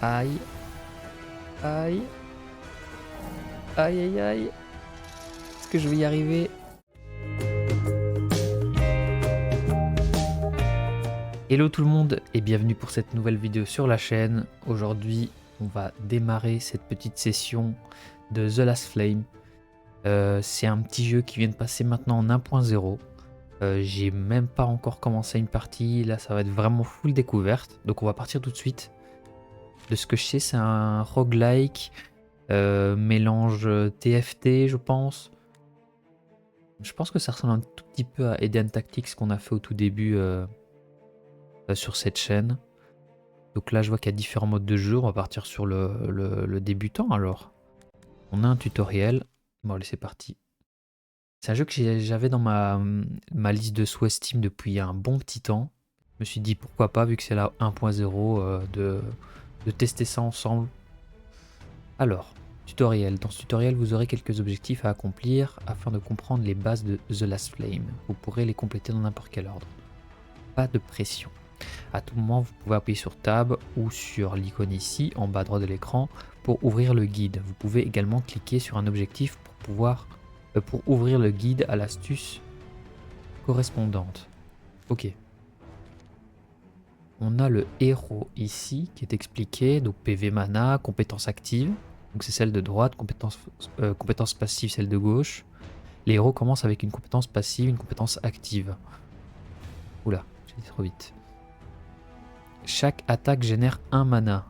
Aïe, aïe, aïe, aïe, aïe. Est-ce que je vais y arriver? Hello tout le monde et bienvenue pour cette nouvelle vidéo sur la chaîne. Aujourd'hui, on va démarrer cette petite session de The Last Flame. C'est un petit jeu qui vient de passer maintenant en 1.0. J'ai même pas encore commencé une partie. Là, ça va être vraiment full découverte. Donc on va partir tout de suite. De ce que je sais, c'est un roguelike. Mélange TFT, je pense. Je pense que ça ressemble un tout petit peu à Eden Tactics qu'on a fait au tout début sur cette chaîne. Donc là, je vois qu'il y a différents modes de jeu. On va partir sur le débutant alors. On a un tutoriel. Bon, allez, c'est parti. C'est un jeu que j'avais dans ma liste de souhaits Steam depuis un bon petit temps. Je me suis dit pourquoi pas, vu que c'est la 1.0, de tester ça ensemble. Alors, tutoriel. Dans ce tutoriel, vous aurez quelques objectifs à accomplir afin de comprendre les bases de The Last Flame. Vous pourrez les compléter dans n'importe quel ordre. Pas de pression. À tout moment, vous pouvez appuyer sur Tab ou sur l'icône ici, en bas droit de l'écran, pour ouvrir le guide. Vous pouvez également cliquer sur un objectif pour ouvrir le guide à l'astuce correspondante. Ok. On a le héros ici qui est expliqué, donc PV mana, compétence active, donc c'est celle de droite, compétence passive celle de gauche. Les héros commencent avec une compétence passive, une compétence active. Oula, j'ai dit trop vite. Chaque attaque génère un mana.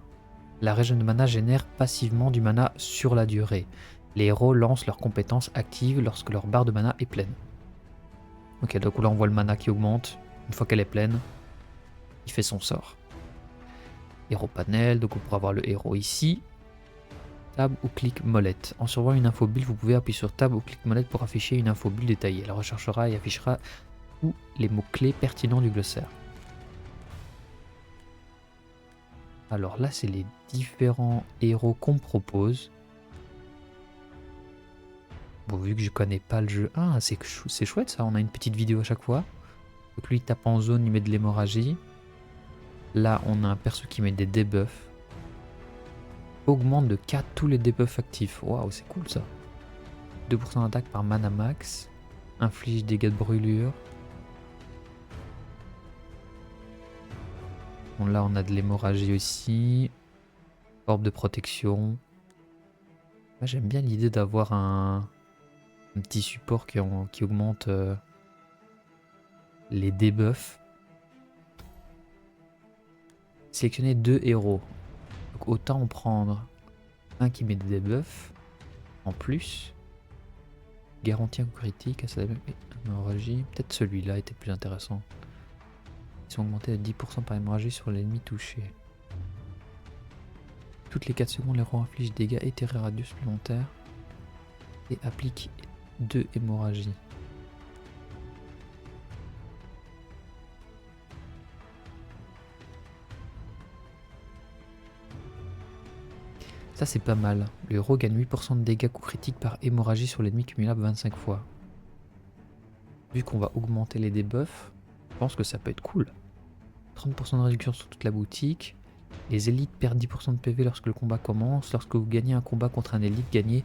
La régène de mana génère passivement du mana sur la durée. Les héros lancent leur compétence active lorsque leur barre de mana est pleine. Ok, donc là on voit le mana qui augmente. Une fois qu'elle est pleine, il fait son sort. Héros panel, donc on pourra voir le héros ici. Tab ou clic molette. En survolant une infobulle, vous pouvez appuyer sur Tab ou clic molette pour afficher une infobulle détaillée. Elle recherchera et affichera tous les mots-clés pertinents du glossaire. Alors là, c'est les différents héros qu'on me propose. Bon, vu que je connais pas le jeu... Ah, c'est chouette ça, on a une petite vidéo à chaque fois. Donc lui, il tape en zone, il met de l'hémorragie. Là, on a un perso qui met des debuffs. Augmente de 4 tous les debuffs actifs. Waouh, c'est cool ça. 2% d'attaque par mana max. Inflige dégâts de brûlure. Bon, là, on a de l'hémorragie aussi. Orbe de protection. Moi, j'aime bien l'idée d'avoir un petit support qui augmente les debuffs. Sélectionner 2 héros. Donc autant en prendre un qui met des debuffs en plus. Garantie un coup critique, hémorragie. Peut-être celui-là était plus intéressant. Ils sont augmentés à 10% par hémorragie sur l'ennemi touché. Toutes les 4 secondes, l'héros inflige dégâts éthérés radieux supplémentaires et applique 2 hémorragies. Ça c'est pas mal. Le héros gagne 8% de dégâts coup critique par hémorragie sur l'ennemi cumulable 25 fois. Vu qu'on va augmenter les debuffs, je pense que ça peut être cool. 30% de réduction sur toute la boutique. Les élites perdent 10% de PV lorsque le combat commence. Lorsque vous gagnez un combat contre un élite, gagnez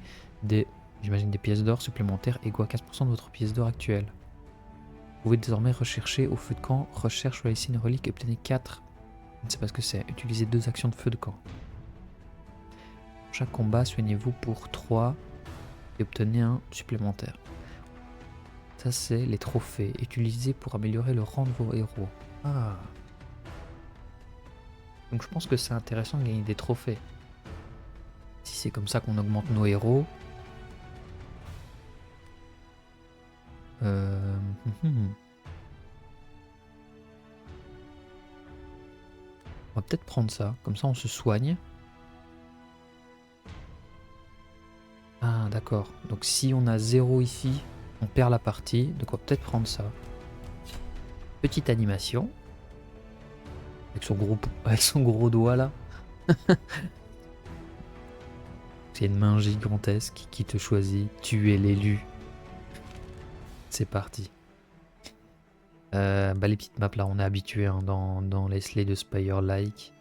j'imagine des pièces d'or supplémentaires égaux à 15% de votre pièce d'or actuelle. Vous pouvez désormais rechercher au feu de camp, recherche sur les signes reliques et obtenez 4. Je ne sais pas ce que c'est. Utilisez 2 actions de feu de camp. Pour chaque combat, soignez-vous pour 3 et obtenez un supplémentaire. Ça c'est les trophées. Utilisez pour améliorer le rang de vos héros. Ah. Donc je pense que c'est intéressant de gagner des trophées. Si c'est comme ça qu'on augmente nos héros. On va peut-être prendre ça. Comme ça on se soigne. Ah d'accord. Donc si on a 0 ici, on perd la partie. Donc on va peut-être prendre ça. Petite animation. Avec son gros doigt là. C'est une main gigantesque qui te choisit. Tu es l'élu. C'est parti. Les petites maps là, on est habitué hein, dans les Slay de Spire like.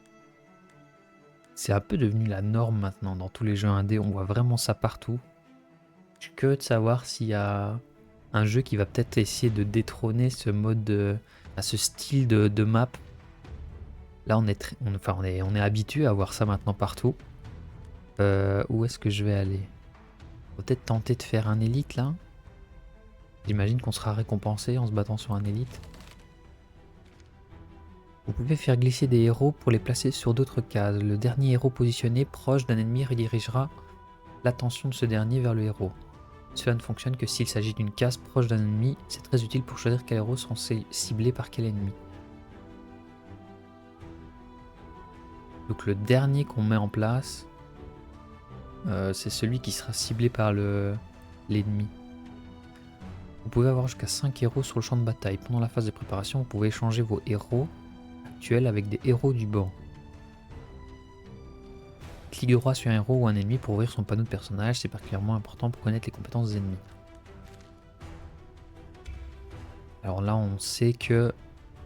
C'est un peu devenu la norme maintenant dans tous les jeux indés, on voit vraiment ça partout. Je suis curieux de savoir s'il y a un jeu qui va peut-être essayer de détrôner ce mode, à ce style de map. Là on est habitué à voir ça maintenant partout. Où est-ce que je vais aller? Peut-être tenter de faire un élite là. J'imagine qu'on sera récompensé en se battant sur un élite. Vous pouvez faire glisser des héros pour les placer sur d'autres cases. Le dernier héros positionné proche d'un ennemi redirigera l'attention de ce dernier vers le héros. Cela ne fonctionne que s'il s'agit d'une case proche d'un ennemi. C'est très utile pour choisir quels héros seront ciblés par quel ennemi. Donc le dernier qu'on met en place, c'est celui qui sera ciblé par l'ennemi. Vous pouvez avoir jusqu'à 5 héros sur le champ de bataille. Pendant la phase de préparation, vous pouvez échanger vos héros actuels avec des héros du banc. Clique droit sur un héros ou un ennemi pour ouvrir son panneau de personnage, c'est particulièrement important pour connaître les compétences des ennemis. Alors là on sait que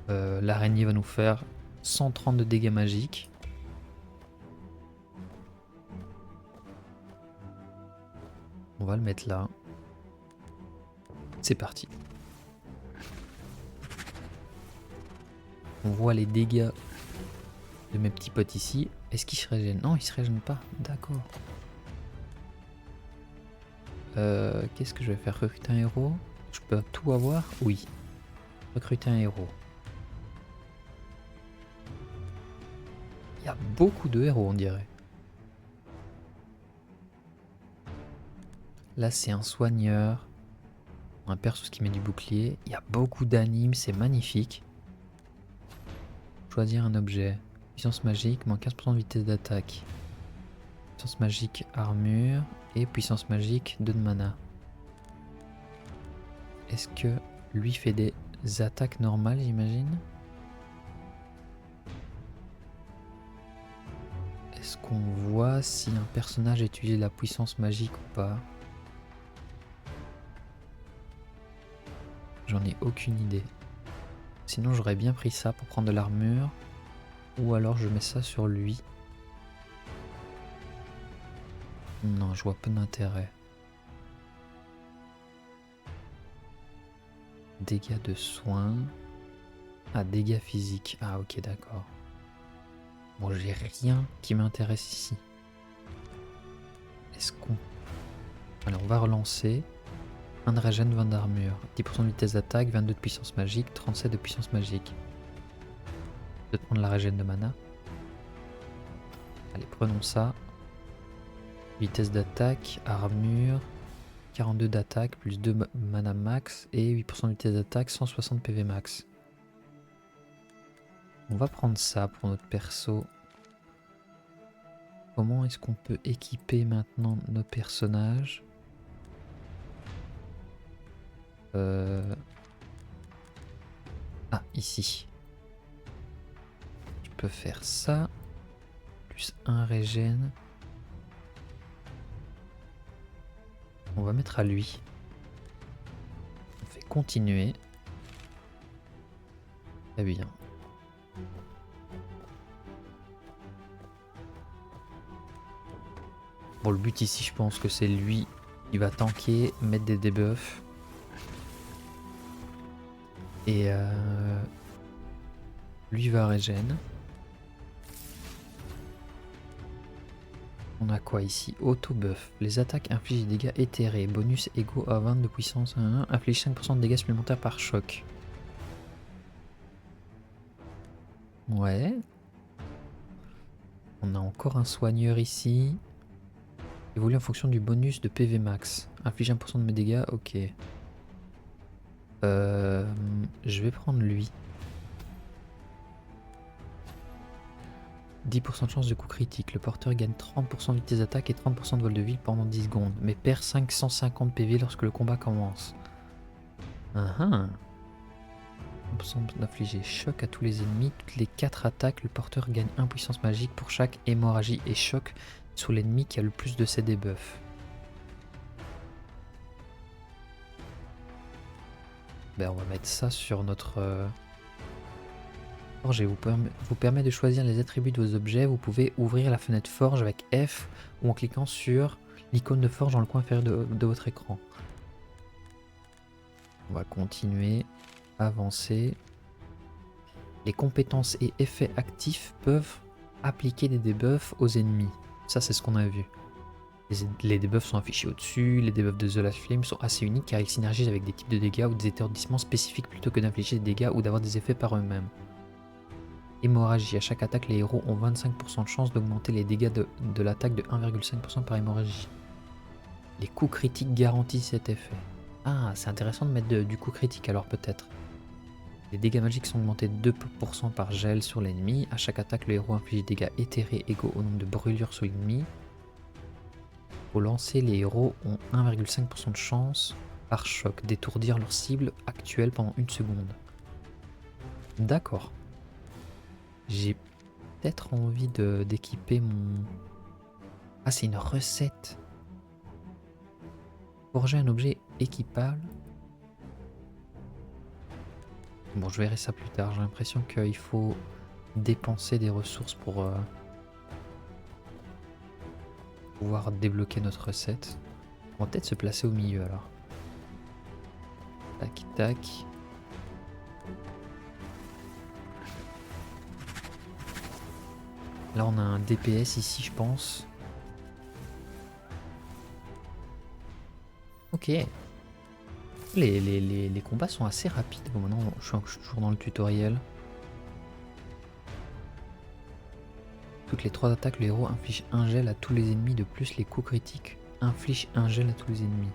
l'araignée va nous faire 130 de dégâts magiques. On va le mettre là. C'est parti. On voit les dégâts de mes petits potes ici. Est-ce qu'ils se régènent? Non, ils se régènent pas. D'accord. Qu'est-ce que je vais faire? Recruter un héros? Je peux tout avoir? Oui. Recruter un héros. Il y a beaucoup de héros, on dirait. Là, c'est un soigneur. Un perso qui met du bouclier. Il y a beaucoup d'animes, c'est magnifique. Choisir un objet. Puissance magique, moins 15% de vitesse d'attaque. Puissance magique, armure. Et puissance magique, 2 de mana. Est-ce que lui fait des attaques normales, j'imagine? Est-ce qu'on voit si un personnage utilise la puissance magique ou pas? J'en ai aucune idée. Sinon j'aurais bien pris ça pour prendre de l'armure. Ou alors je mets ça sur lui. Non, je vois peu d'intérêt. Dégâts de soins. Ah, dégâts physiques. Ah ok, d'accord. Bon, j'ai rien qui m'intéresse ici. Est-ce qu'on... Alors on va relancer. 1 de régène, 20 d'armure. 10% de vitesse d'attaque, 22 de puissance magique, 37 de puissance magique. Je vais prendre la régène de mana. Allez, prenons ça. Vitesse d'attaque, armure, 42 d'attaque, plus 2 mana max et 8% de vitesse d'attaque, 160 PV max. On va prendre ça pour notre perso. Comment est-ce qu'on peut équiper maintenant nos personnages? Ah, ici. Je peux faire ça. Plus 1 régène. On va mettre à lui. On fait continuer. Très bien. Bon, le but ici, je pense que c'est lui. Il va tanker, mettre des debuffs. Et lui va régène. On a quoi ici? Auto buff. Les attaques infligent des dégâts éthérés. Bonus égaux à 20 de puissance 1. Inflige 5% de dégâts supplémentaires par choc. Ouais. On a encore un soigneur ici. Évolue en fonction du bonus de PV max. Inflige 1% de mes dégâts. Ok. Je vais prendre lui. 10% de chance de coup critique. Le porteur gagne 30% de vitesse d'attaque et 30% de vol de vie pendant 10 secondes, mais perd 550 PV lorsque le combat commence. D'infliger choc à tous les ennemis. Toutes les 4 attaques, le porteur gagne 1 puissance magique pour chaque hémorragie et choc sur l'ennemi qui a le plus de ses debuffs. Ben, on va mettre ça sur notre Forge vous permet de choisir les attributs de vos objets. Vous pouvez ouvrir la fenêtre Forge avec F ou en cliquant sur l'icône de Forge dans le coin inférieur de votre écran. On va continuer, avancer. Les compétences et effets actifs peuvent appliquer des debuffs aux ennemis. Ça, c'est ce qu'on a vu. Les debuffs sont affichés au-dessus. Les debuffs de The Last Flame sont assez uniques car ils synergisent avec des types de dégâts ou des étourdissements spécifiques plutôt que d'infliger des dégâts ou d'avoir des effets par eux-mêmes. Hémorragie. À chaque attaque, les héros ont 25% de chance d'augmenter les dégâts de l'attaque de 1,5% par hémorragie. Les coups critiques garantissent cet effet. Ah, c'est intéressant de mettre du coup critique alors peut-être. Les dégâts magiques sont augmentés de 2% par gel sur l'ennemi. À chaque attaque, le héros inflige des dégâts éthérés égaux au nombre de brûlures sur l'ennemi. Au lancer, les héros ont 1,5% de chance par choc d'étourdir leur cible actuelle pendant 1 seconde. D'accord. J'ai peut-être envie d'équiper mon... Ah, c'est une recette. Forger un objet équipable. Bon, je verrai ça plus tard. J'ai l'impression qu'il faut dépenser des ressources pour pouvoir débloquer notre recette. On va peut-être se placer au milieu alors. Tac, tac. Là, on a un DPS ici, je pense. Ok. Les combats sont assez rapides. Bon, maintenant, je suis toujours dans le tutoriel. Toutes les 3 attaques, le héros inflige un gel à tous les ennemis. De plus, les coups critiques infligent un gel à tous les ennemis.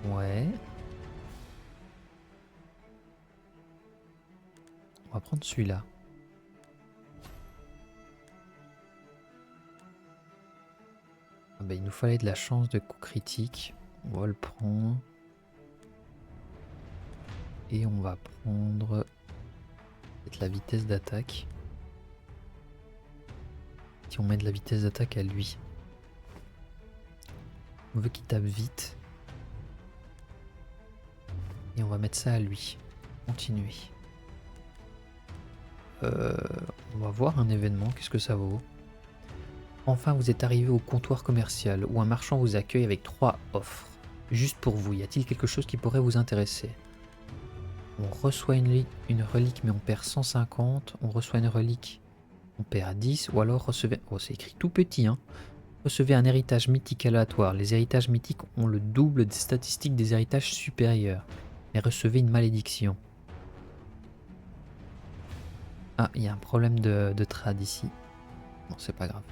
Ouais. On va prendre celui-là. Ah bah, il nous fallait de la chance de coup critique. On va le prendre. Et on va prendre peut-être la vitesse d'attaque. Si on met de la vitesse d'attaque à lui. On veut qu'il tape vite. Et on va mettre ça à lui. Continuer. On va voir un événement. Qu'est-ce que ça vaut? Enfin, vous êtes arrivé au comptoir commercial où un marchand vous accueille avec 3 offres. Juste pour vous, y a-t-il quelque chose qui pourrait vous intéresser? On reçoit une relique mais on perd 150. On reçoit une relique, on perd 10. Ou alors recevez... Oh, c'est écrit tout petit, hein. Recevez un héritage mythique aléatoire. Les héritages mythiques ont le double des statistiques des héritages supérieurs. Mais recevez une malédiction. Ah, il y a un problème de trad ici. Bon, c'est pas grave.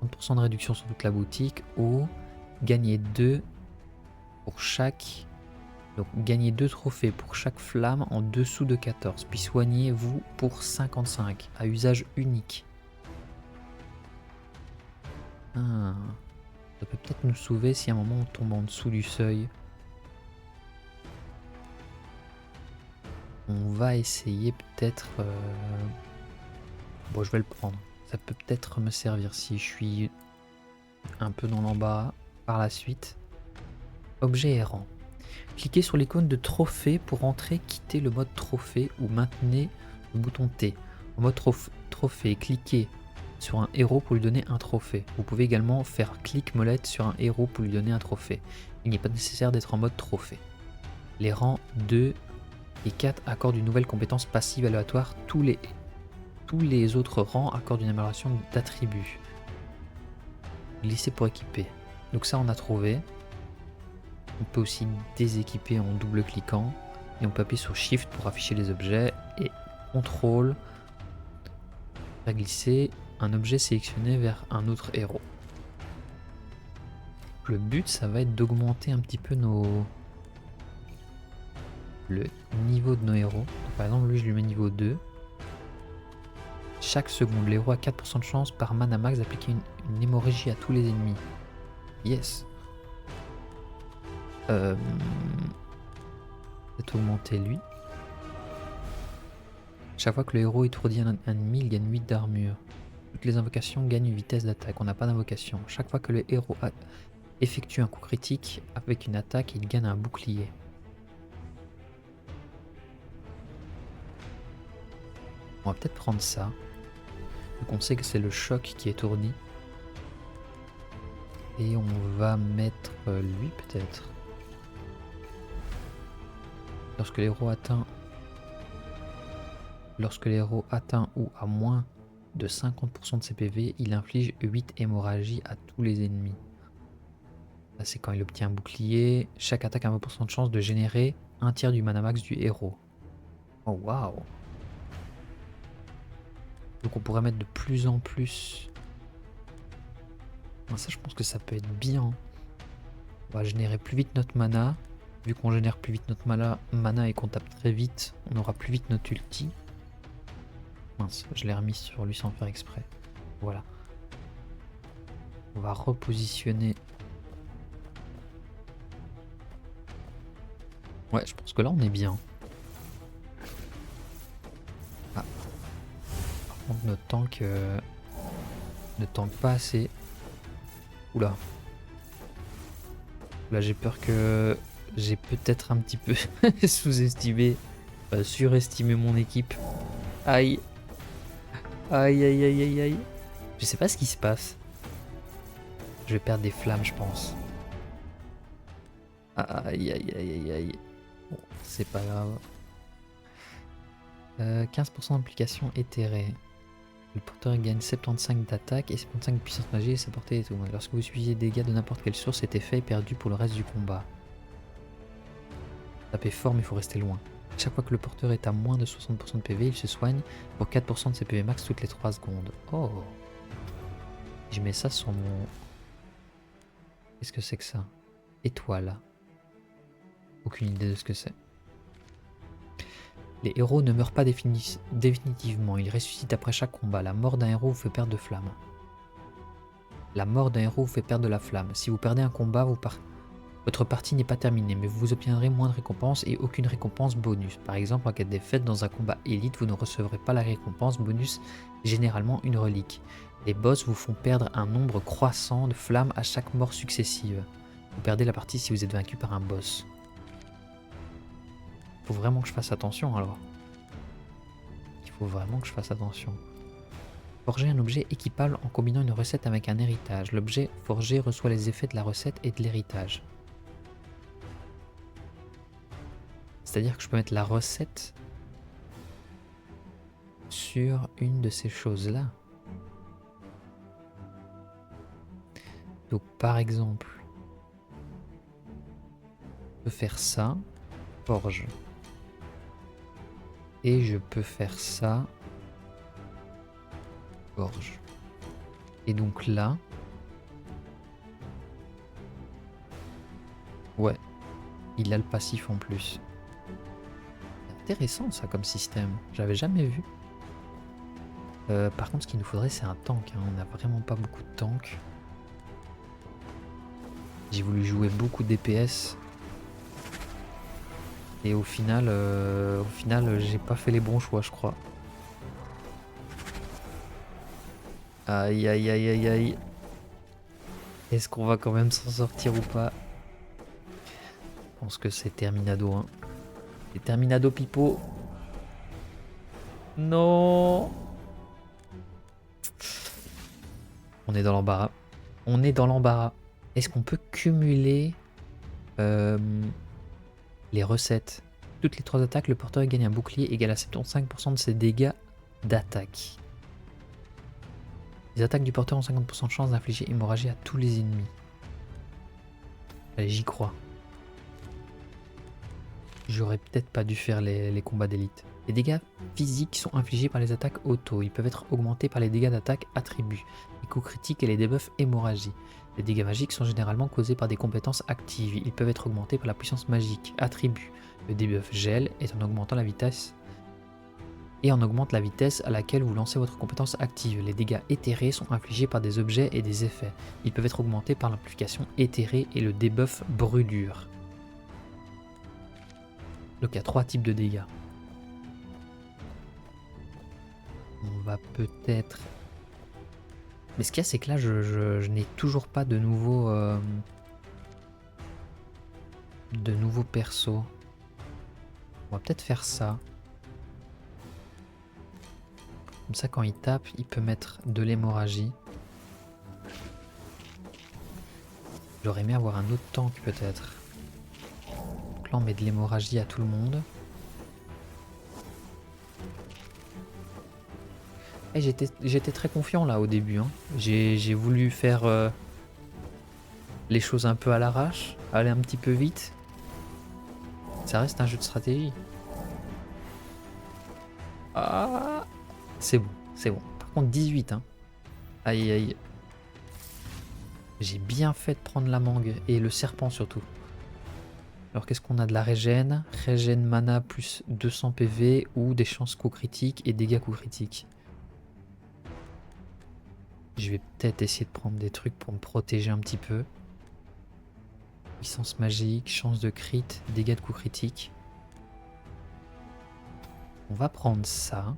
30% de réduction sur toute la boutique. Ou gagner 2 pour chaque... Donc gagnez 2 trophées pour chaque flamme en dessous de 14. Puis soignez-vous pour 55 à usage unique. Ah, ça peut peut-être nous sauver si à un moment on tombe en dessous du seuil. On va essayer peut-être... Bon, je vais le prendre. Ça peut peut-être me servir si je suis un peu dans l'embarras par la suite. Objet errant. Cliquez sur l'icône de trophée pour entrer, quitter le mode trophée ou maintenez le bouton T. En mode trophée, cliquez sur un héros pour lui donner un trophée. Vous pouvez également faire clic molette sur un héros pour lui donner un trophée. Il n'est pas nécessaire d'être en mode trophée. Les rangs 2 et 4 accordent une nouvelle compétence passive aléatoire. Tous les autres rangs accordent une amélioration d'attribut. Glisser pour équiper. Donc ça on a trouvé. On peut aussi déséquiper en double-cliquant. Et on peut appuyer sur Shift pour afficher les objets. Et CTRL pour glisser un objet sélectionné vers un autre héros. Le but, ça va être d'augmenter un petit peu le niveau de nos héros. Donc, par exemple, lui, je lui mets niveau 2. Chaque seconde, l'héros a 4% de chance par mana max d'appliquer une hémorragie à tous les ennemis. Yes. Peut-être augmenter lui. Chaque fois que le héros étourdit un ennemi, il gagne 8 d'armure. Toutes les invocations gagnent une vitesse d'attaque. On n'a pas d'invocation. Chaque fois que le héros effectue un coup critique avec une attaque, il gagne un bouclier. On va peut-être prendre ça. Donc on sait que c'est le choc qui étourdit. Et on va mettre lui peut-être. Lorsque l'héros atteint ou à moins de 50% de ses PV, il inflige 8 hémorragies à tous les ennemis. Là c'est quand il obtient un bouclier. Chaque attaque a 20% de chance de générer un tiers du mana max du héros. Oh waouh! Donc on pourrait mettre de plus en plus. Ça je pense que ça peut être bien. On va générer plus vite notre mana. Vu qu'on génère plus vite notre mana et qu'on tape très vite, on aura plus vite notre ulti. Mince, je l'ai remis sur lui sans faire exprès. Voilà. On va repositionner. Ouais, je pense que là on est bien. Ah. Par contre notre tank ne tank pas assez. Oula. Là j'ai peur que j'ai peut-être un petit peu sous-estimé, surestimé mon équipe. Aïe. Aïe aïe aïe aïe aïe. Je sais pas ce qui se passe. Je vais perdre des flammes je pense. Aïe aïe aïe aïe aïe. Bon, c'est pas grave. 15% d'implication éthérée. Le porteur gagne 75 d'attaque et 75 de puissance magie et sa portée est tout. Lorsque vous suivez des dégâts de n'importe quelle source, cet effet est perdu pour le reste du combat. Tapez fort mais il faut rester loin. Chaque fois que le porteur est à moins de 60% de PV, il se soigne pour 4% de ses PV max toutes les 3 secondes. Oh! Je mets ça sur mon... Qu'est-ce que c'est que ça? Étoile. Aucune idée de ce que c'est. Les héros ne meurent pas définitivement, ils ressuscitent après chaque combat. La mort d'un héros vous fait perdre de flamme. La mort d'un héros vous fait perdre de la flamme. Si vous perdez un combat, votre partie n'est pas terminée, mais vous obtiendrez moins de récompenses et aucune récompense bonus. Par exemple, en cas de défaite dans un combat élite, vous ne recevrez pas la récompense bonus, généralement une relique. Les boss vous font perdre un nombre croissant de flammes à chaque mort successive. Vous perdez la partie si vous êtes vaincu par un boss. Faut vraiment que je fasse attention alors. Il faut vraiment que je fasse attention. Forger un objet équipable en combinant une recette avec un héritage. L'objet forgé reçoit les effets de la recette et de l'héritage. C'est-à-dire que je peux mettre la recette sur une de ces choses-là. Donc par exemple, je peux faire ça, forge. Et je peux faire ça, forge. Et donc là, ouais, il a le passif en plus. Intéressant ça comme système, j'avais jamais vu. Par contre ce qu'il nous faudrait c'est un tank, hein. On n'a vraiment pas beaucoup de tanks. J'ai voulu jouer beaucoup DPS. Et au final j'ai pas fait les bons choix je crois. Aïe aïe aïe aïe aïe. Est-ce qu'on va quand même s'en sortir ou pas? Je pense que c'est Terminado hein. C'est Terminado Pipo. Non. On est dans l'embarras. On est dans l'embarras. Est-ce qu'on peut cumuler les recettes? Toutes les 3 attaques, le porteur gagne un bouclier égal à 75% de ses dégâts d'attaque. Les attaques du porteur ont 50% de chance d'infliger hémorragie à tous les ennemis. Allez, j'y crois. J'aurais peut-être pas dû faire les combats d'élite. Les dégâts physiques sont infligés par les attaques auto. Ils peuvent être augmentés par les dégâts d'attaque attributs, les coups critiques et les debuffs hémorragie. Les dégâts magiques sont généralement causés par des compétences actives. Ils peuvent être augmentés par la puissance magique attribut. Le debuff gel est en augmentant la vitesse et en augmente la vitesse à laquelle vous lancez votre compétence active. Les dégâts éthérés sont infligés par des objets et des effets. Ils peuvent être augmentés par l'implication éthérée et le debuff brûlure. Donc il y a 3 types de dégâts. On va peut-être... Mais ce qu'il y a c'est que là je n'ai toujours pas de nouveaux persos. On va peut-être faire ça. Comme ça, quand il tape, il peut mettre de l'hémorragie. J'aurais aimé avoir un autre tank peut-être. Donc là, on met de l'hémorragie à tout le monde. Et j'étais très confiant là au début. Hein. J'ai voulu faire les choses un peu à l'arrache, aller un petit peu vite. Ça reste un jeu de stratégie. Ah, c'est bon, c'est bon. Par contre 18, hein. Aïe aïe. J'ai bien fait de prendre la mangue et le serpent surtout. Alors qu'est-ce qu'on a? De la régène. Régène mana plus 200 PV ou des chances coup critiques et dégâts coup critiques. Je vais peut-être essayer de prendre des trucs pour me protéger un petit peu. Puissance magique, chance de crit, dégâts de coup critique. On va prendre ça.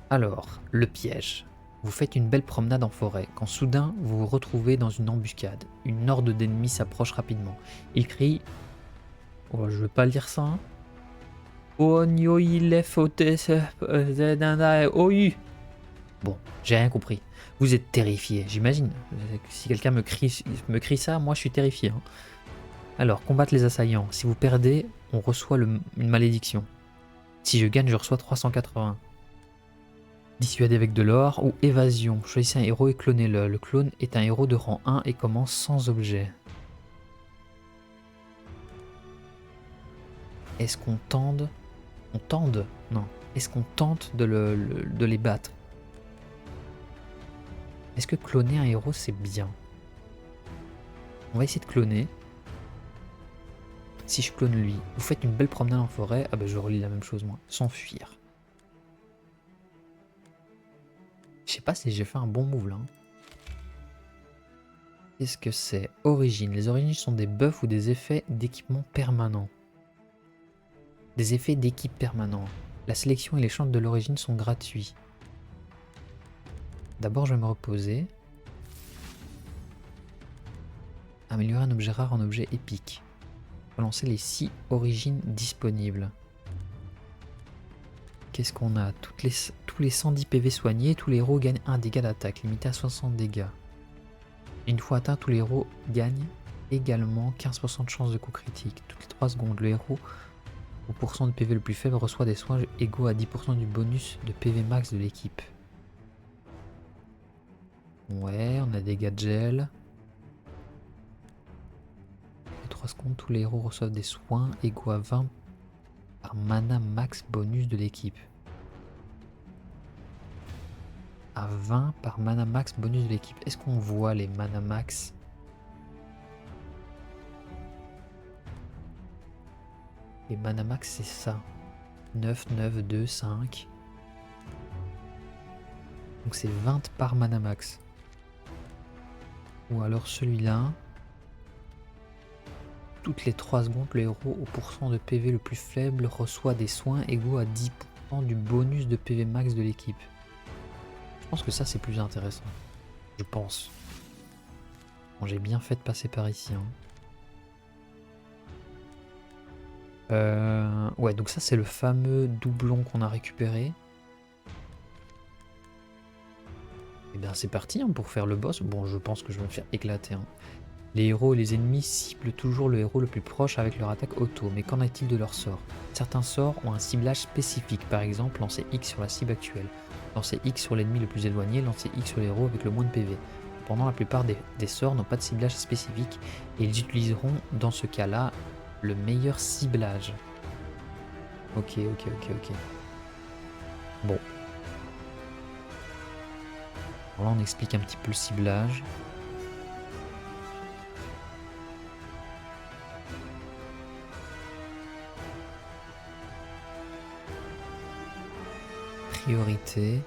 Alors, le piège. Vous faites une belle promenade en forêt, quand soudain vous vous retrouvez dans une embuscade. Une horde d'ennemis s'approche rapidement. Il crie... Oh, je veux pas lire ça. Hein. Bon, j'ai rien compris. Vous êtes terrifié, j'imagine. Si quelqu'un me crie ça, moi je suis terrifié. Hein. Alors, combattre les assaillants. Si vous perdez, on reçoit une malédiction. Si je gagne, je reçois 380. Dissuader avec de l'or ou évasion. Choisissez un héros et clonez-le. Le clone est un héros de rang 1 et commence sans objet. Est-ce qu'on tende? On tende? Non. Est-ce qu'on tente de les battre? Est-ce que cloner un héros c'est bien? On va essayer de cloner. Si je clone lui, vous faites une belle promenade en forêt. Ah bah je relis la même chose moi. S'enfuir. Je sais pas si j'ai fait un bon move là. Qu'est-ce que c'est? Origine. Les origines sont des buffs ou des effets d'équipement permanents. Des effets d'équipe permanents. La sélection et les chances de l'origine sont gratuits. D'abord je vais me reposer. Améliorer un objet rare en objet épique. Relancer les 6 origines disponibles. Qu'est-ce qu'on a? Tous les 110 PV soignés, tous les héros gagnent 1 dégât d'attaque, limité à 60 dégâts. Une fois atteint, tous les héros gagnent également 15% de chance de coup critique. Toutes les 3 secondes, le héros au pourcent de PV le plus faible reçoit des soins égaux à 10% du bonus de PV max de l'équipe. Ouais, on a des dégâts de gel. Les 3 secondes, tous les héros reçoivent des soins égaux à 20 par mana max bonus de l'équipe. À 20 par mana max bonus de l'équipe. Est-ce qu'on voit les mana max? Les mana max c'est ça. 9, 9, 2, 5. Donc c'est 20 par mana max. Ou alors celui-là. Toutes les 3 secondes, le héros au pourcent de PV le plus faible reçoit des soins égaux à 10% du bonus de PV max de l'équipe. Je pense que ça c'est plus intéressant. Je pense. Bon, j'ai bien fait de passer par ici. Hein. Ouais, donc ça c'est le fameux doublon qu'on a récupéré. Et bien c'est parti hein, pour faire le boss. Bon, je pense que je vais me faire éclater. Hein. Les héros et les ennemis ciblent toujours le héros le plus proche avec leur attaque auto, mais qu'en est-il de leurs sorts? Certains sorts ont un ciblage spécifique, par exemple lancer X sur la cible actuelle, lancer X sur l'ennemi le plus éloigné, lancer X sur les héros avec le moins de PV. Cependant, la plupart des sorts n'ont pas de ciblage spécifique et ils utiliseront dans ce cas-là le meilleur ciblage. Ok. Bon. Alors là on explique un petit peu le ciblage. Priorité.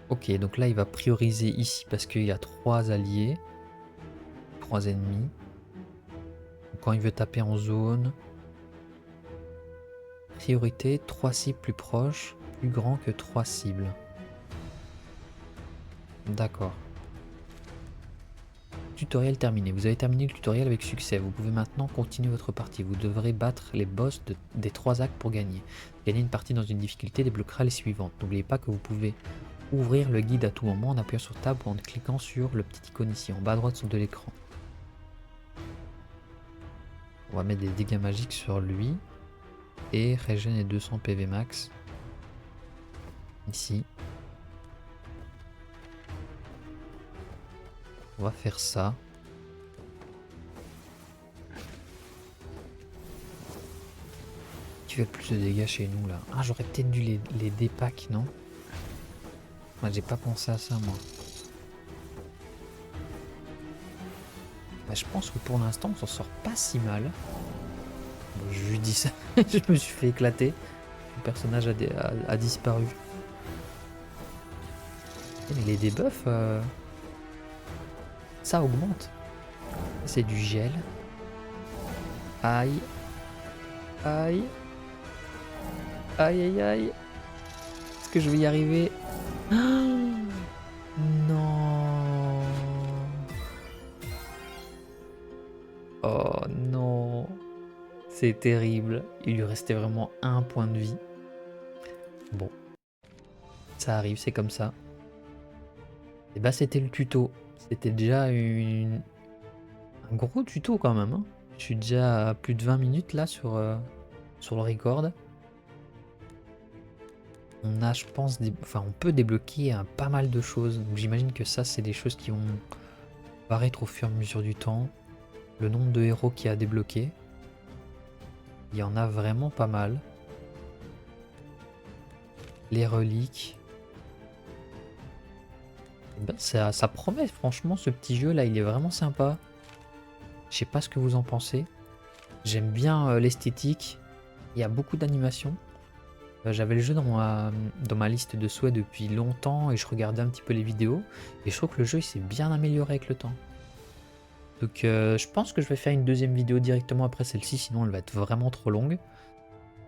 Ok, donc là il va prioriser ici parce qu'il y a 3 alliés, 3 ennemis. Donc, quand il veut taper en zone, priorité 3 cibles plus proches, plus grand que 3 cibles. D'accord. tutoriel terminé. Vous avez terminé le tutoriel avec succès. Vous pouvez maintenant continuer votre partie. Vous devrez battre les boss des 3 actes pour gagner. Gagner une partie dans une difficulté débloquera les suivantes. N'oubliez pas que vous pouvez ouvrir le guide à tout moment en appuyant sur Tab ou en cliquant sur le petit icône ici en bas à droite de l'écran. On va mettre des dégâts magiques sur lui et régène et 200 PV max ici. On va faire ça. Qui fait le plus de dégâts chez nous là? Ah, j'aurais peut-être dû les dépacks, non? Moi, j'ai pas pensé à ça, moi. Bah, je pense que pour l'instant, on s'en sort pas si mal. Bon, je lui dis ça. Je me suis fait éclater. Le personnage a disparu. Mais les debuffs, ça augmente. C'est du gel. Aïe. Aïe. Aïe aïe aïe. Est-ce que je vais y arriver? Non. Oh non. C'est terrible. Il lui restait vraiment un point de vie. Bon. Ça arrive, c'est comme ça. Et bah c'était le tuto. C'était déjà un gros tuto quand même. Hein. Je suis déjà à plus de 20 minutes là sur le record. On a, je pense, on peut débloquer pas mal de choses. Donc j'imagine que ça, c'est des choses qui vont apparaître au fur et à mesure du temps. Le nombre de héros qu'il y a débloqué. Il y en a vraiment pas mal. Les reliques. Ben, ça promet, franchement, ce petit jeu là, il est vraiment sympa. Je sais pas ce que vous en pensez. J'aime bien l'esthétique. Il y a beaucoup d'animations. J'avais le jeu dans ma liste de souhaits depuis longtemps et je regardais un petit peu les vidéos. Et je trouve que le jeu il s'est bien amélioré avec le temps. Donc je pense que je vais faire une deuxième vidéo directement après celle-ci, sinon elle va être vraiment trop longue.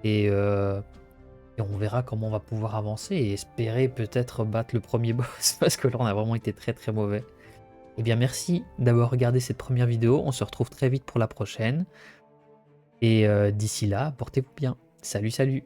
Et on verra comment on va pouvoir avancer et espérer peut-être battre le premier boss parce que là on a vraiment été très très mauvais. Et bien merci d'avoir regardé cette première vidéo, on se retrouve très vite pour la prochaine. Et d'ici là, portez-vous bien. Salut salut!